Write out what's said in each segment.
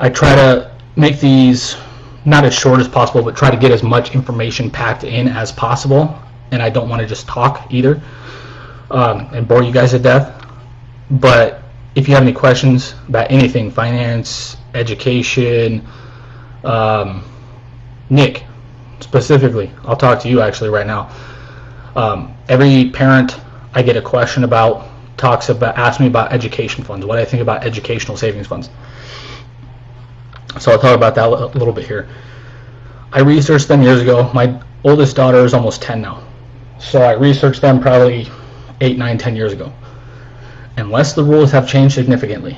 I try to make these not as short as possible, but try to get as much information packed in as possible. And I don't want to just talk either and bore you guys to death. But if you have any questions about anything, finance, education, Nick, specifically, I'll talk to you actually right now. Every parent I get a question about asks me about education funds, what I think about educational savings funds. So I'll talk about that a little bit here. I researched them years ago. My oldest daughter is almost 10 now. So I researched them probably 8, 9, 10 years ago. Unless the rules have changed significantly,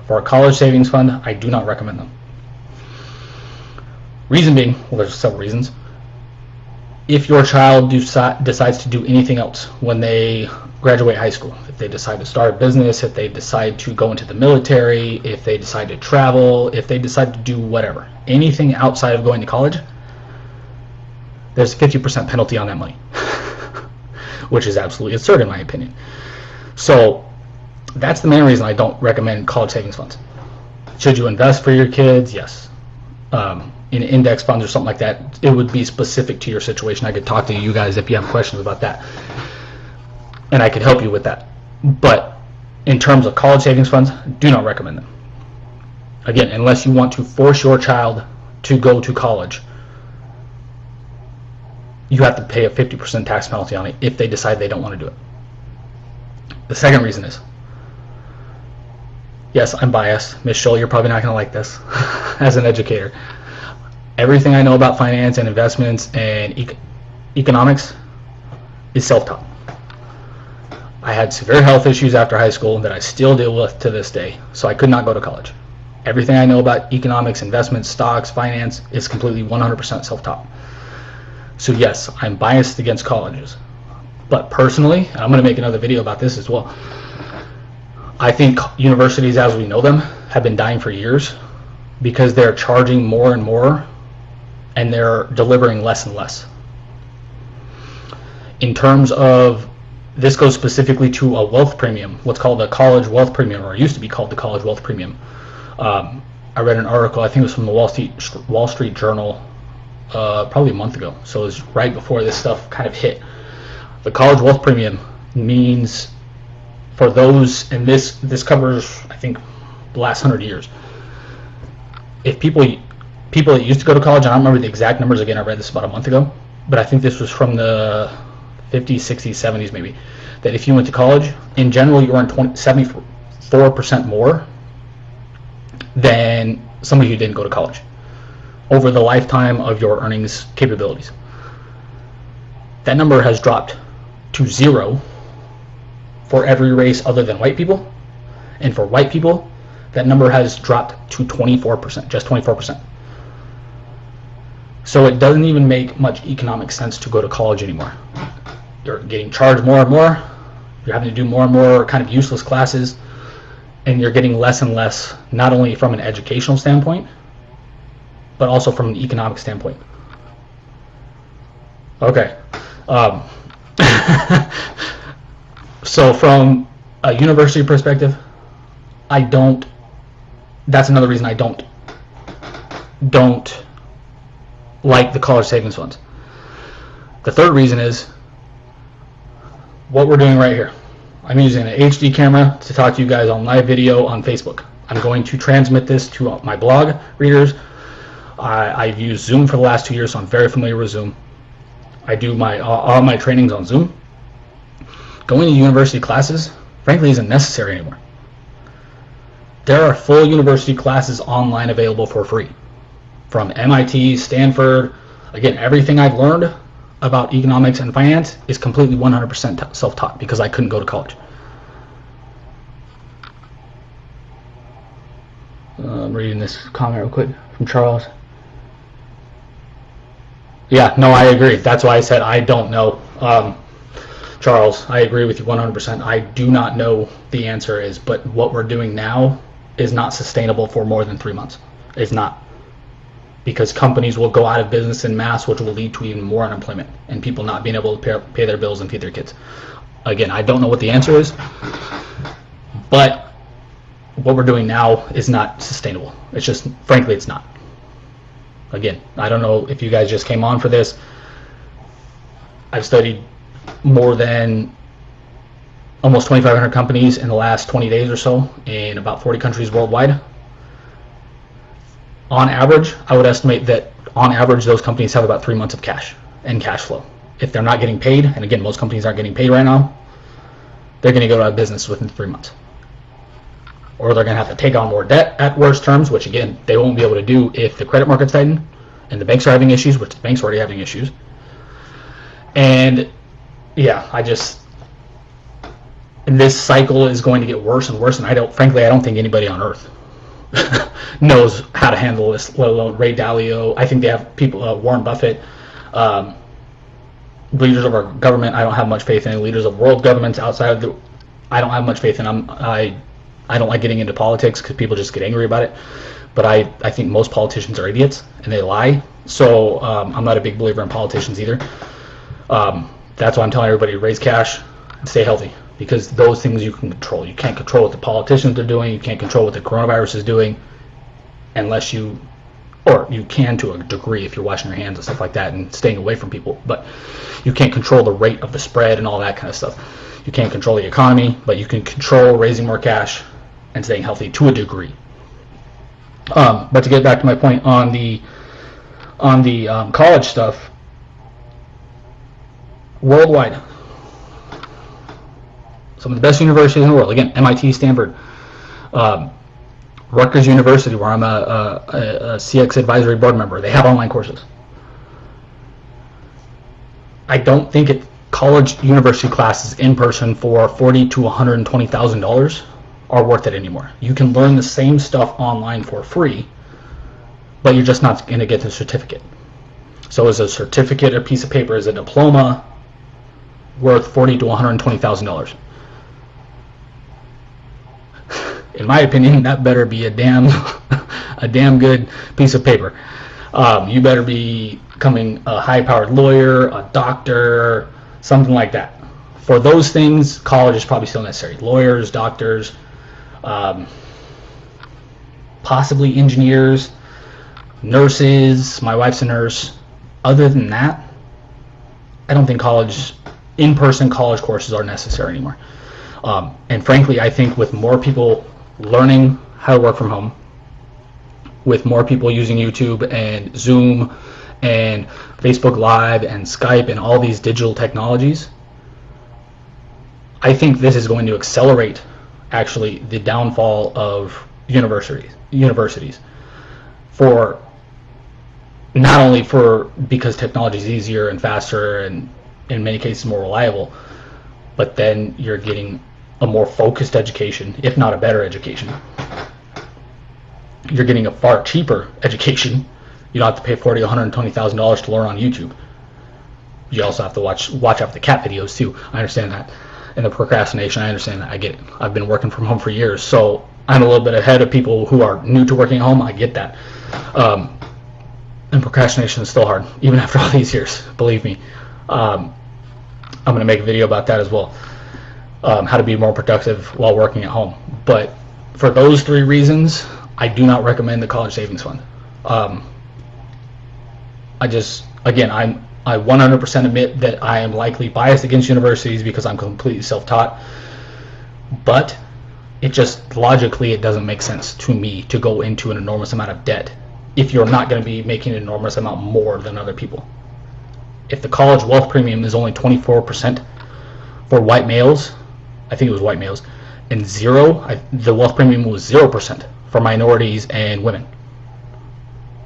for a college savings fund, I do not recommend them. Reason being, well, there's several reasons. If your child decides to do anything else when they graduate high school, if they decide to start a business, if they decide to go into the military, if they decide to travel, if they decide to do whatever, anything outside of going to college, there's a 50% penalty on that money, which is absolutely absurd in my opinion. So that's the main reason I don't recommend college savings funds. Should you invest for your kids? Yes. In index funds or something like that, it would be specific to your situation. I could talk to you guys if you have questions about that, and I could help you with that. But in terms of college savings funds, do not recommend them. Again, unless you want to force your child to go to college, you have to pay a 50% tax penalty on it if they decide they don't want to do it. The second reason is, yes, I'm biased. Ms. Scholl, you're probably not going to like this as an educator. Everything I know about finance and investments and economics is self-taught. I had severe health issues after high school that I still deal with to this day, so I could not go to college. Everything I know about economics, investments, stocks, finance is completely 100% self-taught. So yes, I'm biased against colleges. But personally, and I'm going to make another video about this as well, I think universities as we know them have been dying for years because they're charging more and more and they're delivering less and less. In terms of, this goes specifically to a wealth premium, what's called a college wealth premium, or it used to be called the college wealth premium. I read an article, I think it was from the Wall Street Journal, probably a month ago, so it was right before this stuff kind of hit. The college wealth premium means for those, and this covers, I think, the last 100 years. If people that used to go to college, and I don't remember the exact numbers, again, I read this about a month ago, but I think this was from the 50s, 60s, 70s maybe, that if you went to college, in general, you earned 74% more than somebody who didn't go to college over the lifetime of your earnings capabilities. That number has dropped to 0 for every race other than white people, and for white people, that number has dropped to 24%, just 24%. So it doesn't even make much economic sense to go to college anymore. You're getting charged more and more, you're having to do more and more kind of useless classes, and you're getting less and less, not only from an educational standpoint, but also from an economic standpoint. Okay. So from a university perspective, that's another reason I don't like the college savings funds. The third reason is what we're doing right here. I'm using an HD camera to talk to you guys on live video on Facebook. I'm going to transmit this to my blog readers. I've used Zoom for the last 2 years, so I'm very familiar with Zoom. I do all my trainings on Zoom. Going to university classes, frankly, isn't necessary anymore. There are full university classes online available for free from MIT, Stanford. Again, everything I've learned about economics and finance is completely 100% self-taught because I couldn't go to college. I'm reading this comment real quick from Charles. Yeah, no, I agree. That's why I said I don't know. Charles, I agree with you 100%. I do not know the answer is, but what we're doing now is not sustainable for more than 3 months. It's not. Because companies will go out of business in mass, which will lead to even more unemployment and people not being able to pay their bills and feed their kids. Again, I don't know what the answer is, but what we're doing now is not sustainable. It's just, frankly, it's not. Again, I don't know if you guys just came on for this. I've studied more than almost 2,500 companies in the last 20 days or so in about 40 countries worldwide. On average, I would estimate that on average those companies have about 3 months of cash and cash flow. If they're not getting paid, and again, most companies aren't getting paid right now, they're going to go out of business within 3 months. Or they're going to have to take on more debt at worse terms, which again, they won't be able to do if the credit market's tighten and the banks are having issues, which the banks are already having issues. And yeah, and this cycle is going to get worse and worse, and I don't think anybody on earth knows how to handle this, let alone Ray Dalio. I think they have people, Warren Buffett, leaders of our government. I don't have much faith in leaders of world governments outside of the. I don't have much faith in them. I don't like getting into politics because people just get angry about it. But I think most politicians are idiots and they lie. So I'm not a big believer in politicians either. That's why I'm telling everybody to raise cash and stay healthy, because those things you can control. You can't control what the politicians are doing. You can't control what the coronavirus is doing, unless you can to a degree if you're washing your hands and stuff like that and staying away from people. But you can't control the rate of the spread and all that kind of stuff. You can't control the economy, but you can control raising more cash and staying healthy to a degree. But to get back to my point on the college stuff, worldwide, some of the best universities in the world, again, MIT, Stanford, Rutgers University, where I'm a CX advisory board member, they have online courses. I don't think college university classes in person for $40,000 to $120,000 are worth it anymore. You can learn the same stuff online for free, but you're just not going to get the certificate. So is a certificate, a piece of paper, is a diploma worth $40,000 to $120,000? In my opinion, that better be a damn good piece of paper. You better be becoming a high-powered lawyer, a doctor, something like that. For those things, college is probably still necessary. Lawyers, doctors, possibly engineers, nurses. My wife's a nurse. Other than that, I don't think in-person college courses are necessary anymore. And frankly, I think with more people learning how to work from home, with more people using YouTube and Zoom and Facebook Live and Skype and all these digital technologies, I think this is going to accelerate actually the downfall of universities for not only because technology is easier and faster and in many cases more reliable, but then you're getting a more focused education, if not a better education. You're getting a far cheaper education. You don't have to pay $40,000, $120,000 to learn on YouTube. You also have to watch out for the cat videos too. I understand that. And the procrastination, I understand that. I get it. I've been working from home for years, so I'm a little bit ahead of people who are new to working at home. I get that. And procrastination is still hard, even after all these years, believe me. I'm going to make a video about that as well. How to be more productive while working at home. But for those three reasons, I do not recommend the college savings fund. I 100% admit that I am likely biased against universities because I'm completely self-taught, but it just logically it doesn't make sense to me to go into an enormous amount of debt if you're not going to be making an enormous amount more than other people. If the college wealth premium is only 24% for white males, I think it was white males, and the wealth premium was 0% for minorities and women.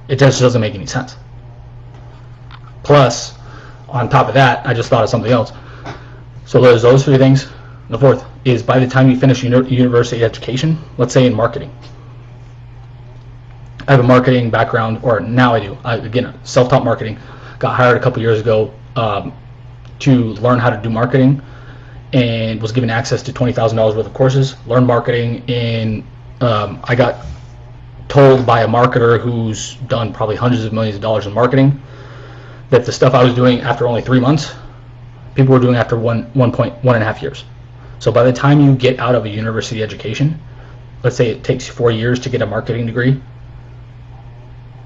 It just doesn't make any sense. Plus, on top of that, I just thought of something else. So there's those three things. The fourth is by the time you finish university education, let's say in marketing. I have a marketing background, or now I do. Again, self-taught marketing. Got hired a couple years ago to learn how to do marketing, and was given access to $20,000 worth of courses. Learned marketing I got told by a marketer who's done probably hundreds of millions of dollars in marketing that the stuff I was doing after only 3 months, people were doing after 1.5 years. So by the time you get out of a university education, let's say it takes you 4 years to get a marketing degree,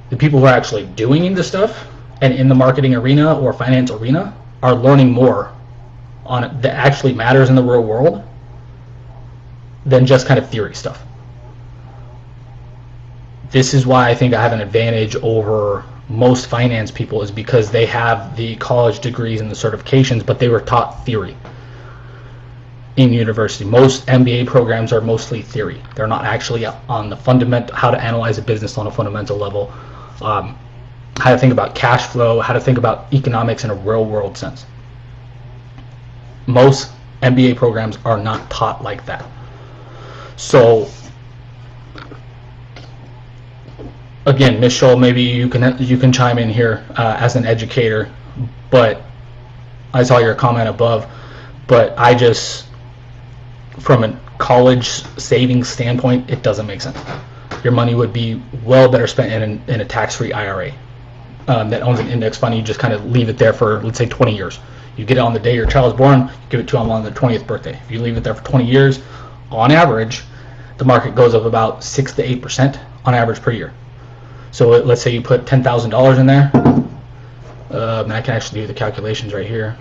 the people who are actually doing the stuff and in the marketing arena or finance arena are learning more on it that actually matters in the real world than just kind of theory stuff. This is why I think I have an advantage over most finance people, is because they have the college degrees and the certifications, but they were taught theory in university. Most MBA programs are mostly theory. They're not actually on the fundamental, how to analyze a business on a fundamental level, how to think about cash flow, how to think about economics in a real world sense. Most MBA programs are not taught like that. So again, Ms. Scholl, maybe you can chime in here as an educator, but I saw your comment above, but I just, from a college savings standpoint, it doesn't make sense. Your money would be well better spent in a tax-free IRA that owns an index fund. You just kind of leave it there for, let's say, 20 years. You get it on the day your child's born, you give it to them on their 20th birthday. If you leave it there for 20 years, on average, the market goes up about 6 to 8% on average per year. So let's say you put $10,000 in there, and I can actually do the calculations right here.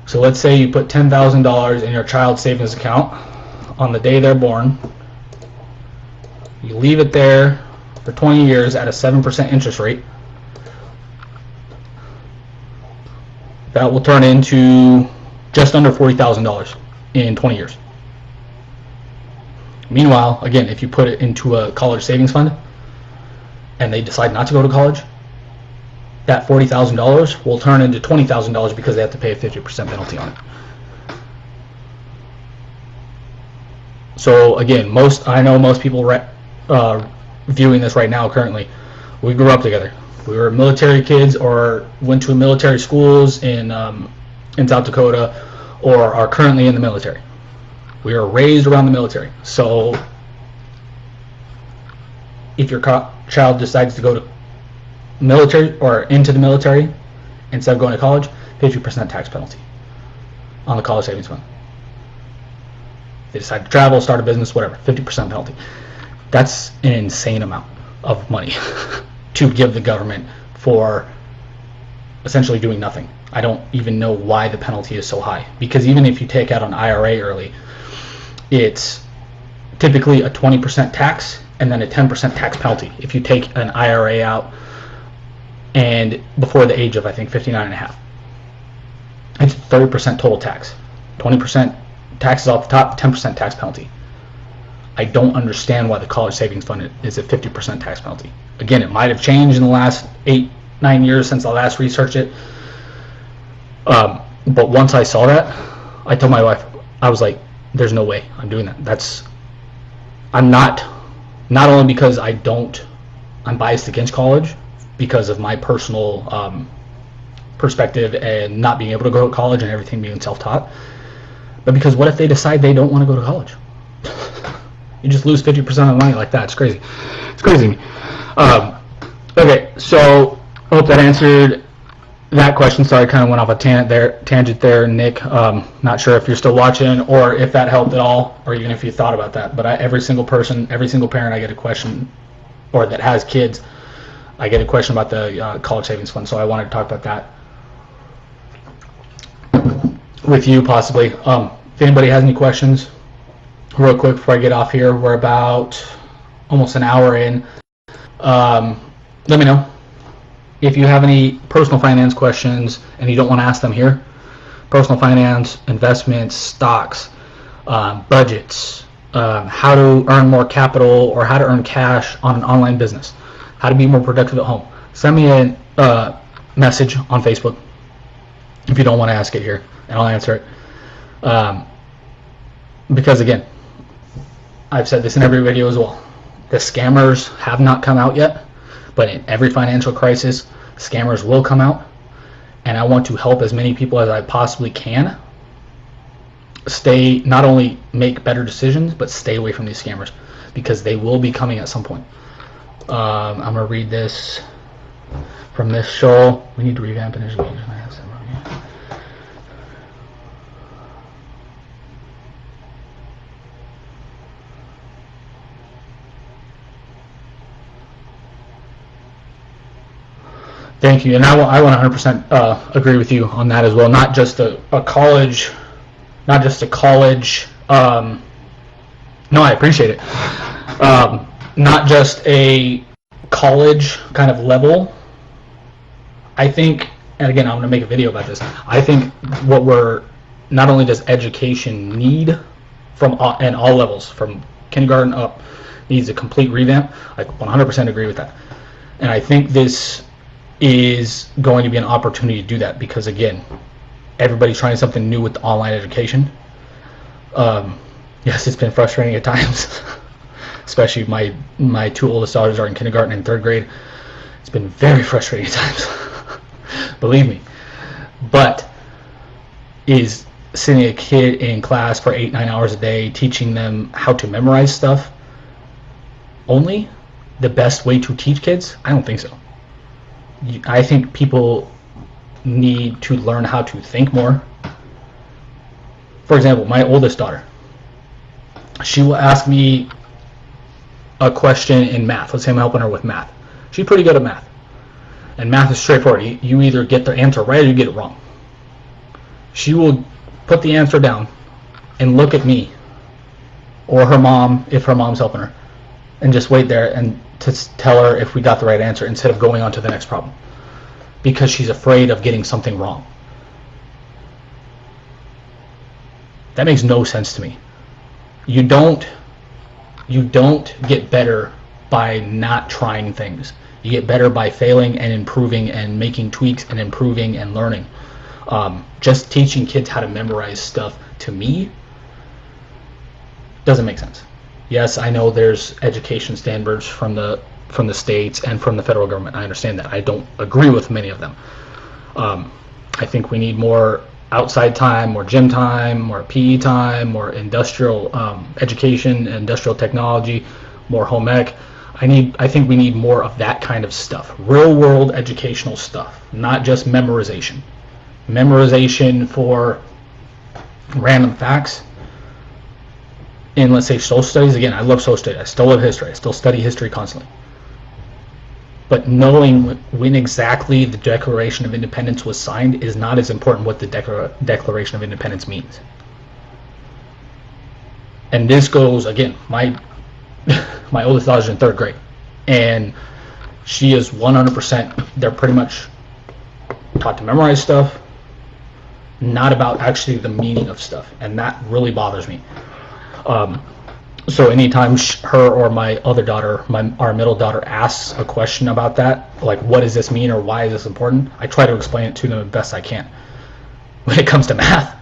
So let's say you put $10,000 in your child's savings account on the day they're born. You leave it there for 20 years at a 7% interest rate. That will turn into just under $40,000 in 20 years. Meanwhile, again, if you put it into a college savings fund and they decide not to go to college, that $40,000 will turn into $20,000 because they have to pay a 50% penalty on it. So again, I know most people viewing this right now currently, we grew up together. We were military kids or went to military schools in South Dakota, or are currently in the military. We were raised around the military. So if your child decides to go to military or into the military instead of going to college, 50% tax penalty on the college savings fund. They decide to travel, start a business, whatever, 50% penalty. That's an insane amount of money to give the government for essentially doing nothing. I don't even know why the penalty is so high, because even if you take out an IRA early, it's typically a 20% tax and then a 10% tax penalty if you take an IRA out and before the age of, I think, 59 and a half. It's 30% total tax. 20% taxes off the top, 10% tax penalty. I don't understand why the college savings fund is a 50% tax penalty. Again, it might have changed in the last 8-9 years since I last researched it. But once I saw that, I told my wife, I was like, there's no way I'm doing that. I'm not only because I'm biased against college because of my personal perspective and not being able to go to college and everything being self-taught, but because what if they decide they don't want to go to college? You just lose 50% of the money like that. It's crazy. It's crazy to me. Okay, so I hope that answered that question. Sorry, I kind of went off a tangent there, Nick. Not sure if you're still watching or if that helped at all, or even if you thought about that. But every single parent, I get a question, or that has kids, I get a question about the college savings fund. So I wanted to talk about that with you, possibly. If anybody has any questions, real quick before I get off here, we're about almost an hour in. Let me know if you have any personal finance questions and you don't want to ask them here. Personal finance, investments, stocks, budgets, how to earn more capital or how to earn cash on an online business, how to be more productive at home. Send me a message on Facebook if you don't want to ask it here, and I'll answer it. Because again, I've said this in every video as well. The scammers have not come out yet, but in every financial crisis, scammers will come out, and I want to help as many people as I possibly can not only make better decisions, but stay away from these scammers, because they will be coming at some point. I'm going to read this from Ms. Scholl. We need to revamp an education. Thank you, and I 100% agree with you on that as well. Not just a college, not just a college. No, I appreciate it. Not just a college kind of level. I think, and again, I'm going to make a video about this. I think what we're not only does education need from and all levels, from kindergarten up, needs a complete revamp. I 100% agree with that, and I think this is going to be an opportunity to do that because again, everybody's trying something new with online education. Yes, it's been frustrating at times, especially my two oldest daughters are in kindergarten and third grade. It's been very frustrating at times, believe me. But is sitting a kid in class for 8-9 hours a day, teaching them how to memorize stuff only the best way to teach kids? I don't think so. I think people need to learn how to think more. For example, my oldest daughter, she will ask me a question in math. Let's say I'm helping her with math. She's pretty good at math. And math is straightforward. You either get the answer right or you get it wrong. She will put the answer down and look at me or her mom, if her mom's helping her, and just wait there and to tell her if we got the right answer instead of going on to the next problem because she's afraid of getting something wrong. That makes no sense to me. You don't get better by not trying things. You get better by failing and improving and making tweaks and improving and learning. Just teaching kids how to memorize stuff, to me, doesn't make sense. Yes, I know there's education standards from the states and from the federal government. I understand that. I don't agree with many of them. I think we need more outside time, more gym time, more PE time, more industrial education, industrial technology, more home ec. I think we need more of that kind of stuff. Real world educational stuff, not just memorization. Memorization for random facts. In, let's say, social studies, again, I love social studies. I still love history. I still study history constantly. But knowing when exactly the Declaration of Independence was signed is not as important what the Declaration of Independence means. And this goes, again, my oldest daughter's in third grade. And she is 100%, they're pretty much taught to memorize stuff, not about actually the meaning of stuff. And that really bothers me. So anytime her or my other daughter, our middle daughter, asks a question about that, like what does this mean or why is this important, I try to explain it to them the best I can. When it comes to math,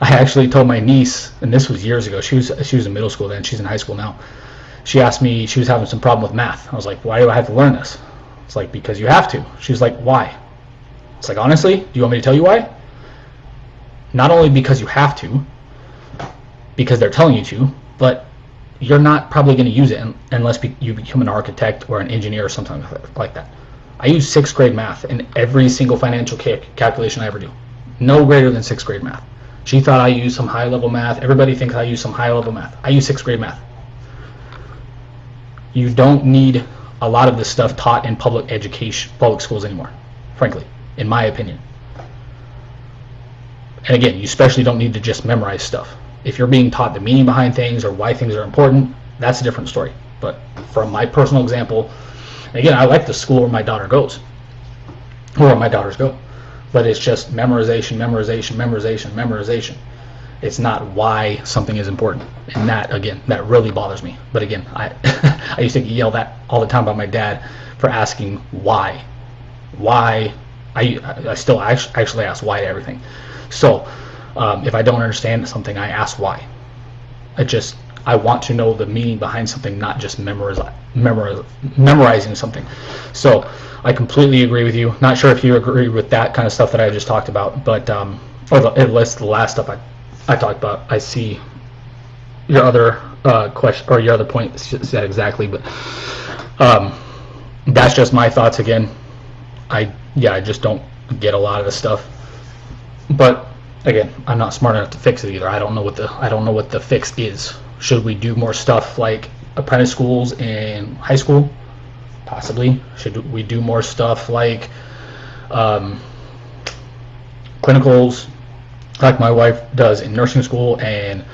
I actually told my niece, and this was years ago, she was in middle school then, she's in high school now. She asked me, she was having some problem with math. I was like, why do I have to learn this? It's like, because you have to. She was like, why? It's like, honestly, do you want me to tell you why? Not only because you have to, because they're telling you to, but you're not probably going to use it unless you become an architect or an engineer or something like that. I use 6th grade math in every single financial calculation I ever do. No greater than 6th grade math. She thought I used some high-level math. Everybody thinks I use some high-level math. I use 6th grade math. You don't need a lot of this stuff taught in public education, public schools anymore, frankly, in my opinion. And again, you especially don't need to just memorize stuff. If you're being taught the meaning behind things or why things are important, that's a different story. But from my personal example, again, I like the school where my daughter goes, or where my daughters go. But it's just memorization, memorization, memorization, memorization. It's not why something is important. And that, again, that really bothers me. But again, I used to get yelled at all the time by my dad for asking why. Why? I still actually ask why to everything. So if I don't understand something, I ask why. I want to know the meaning behind something, not just memorizing something. So I completely agree with you. Not sure if you agree with that kind of stuff that I just talked about, but or at least the last stuff I talked about. I see your other question or your other point said exactly, but that's just my thoughts again. I just don't get a lot of the stuff. But again, I'm not smart enough to fix it either. I don't know what the fix is. Should we do more stuff like apprentice schools in high school? Possibly. Should we do more stuff like clinicals, like my wife does in nursing school, and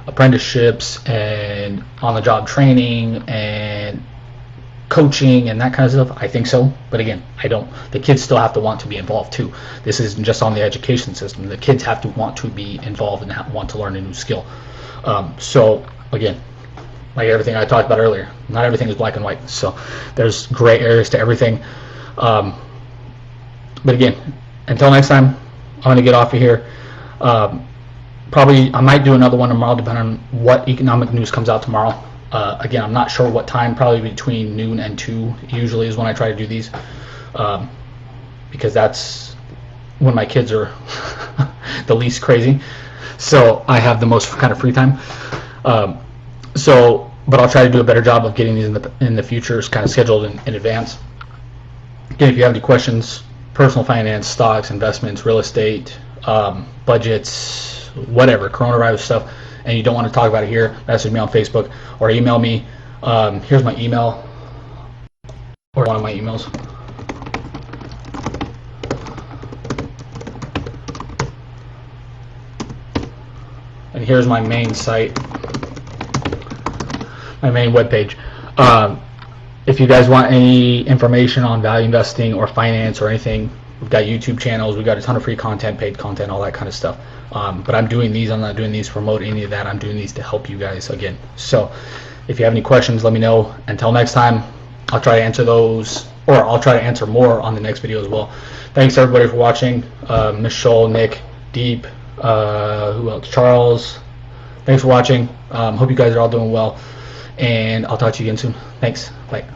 apprenticeships and on-the-job training and coaching and that kind of stuff? I think so, but again, I don't. The kids still have to want to be involved too. This isn't just on the education system. The kids have to want to be involved and want to learn a new skill. So again, like everything I talked about earlier, not everything is black and white. So there's gray areas to everything. But again, until next time, I'm going to get off of here. Probably I might do another one tomorrow, depending on what economic news comes out tomorrow. Again, I'm not sure what time. Probably between noon and 2 usually is when I try to do these, because that's when my kids are the least crazy. So I have the most kind of free time. But I'll try to do a better job of getting these in the future, kind of scheduled in advance. Again, if you have any questions, personal finance, stocks, investments, real estate, budgets, whatever, coronavirus stuff, and you don't want to talk about it here, message me on Facebook or email me. Here's my email, or one of my emails. And here's my main site, my main webpage. If you guys want any information on value investing or finance or anything, we've got YouTube channels, we've got a ton of free content, paid content, all that kind of stuff. But I'm doing these, I'm not doing these to promote any of that. I'm doing these to help you guys again. So if you have any questions, let me know. Until next time, I'll try to answer those, or I'll try to answer more on the next video as well. Thanks everybody for watching. Miss Scholl, Nick, Deep, who else? Charles. Thanks for watching. Hope you guys are all doing well, and I'll talk to you again soon. Thanks. Bye.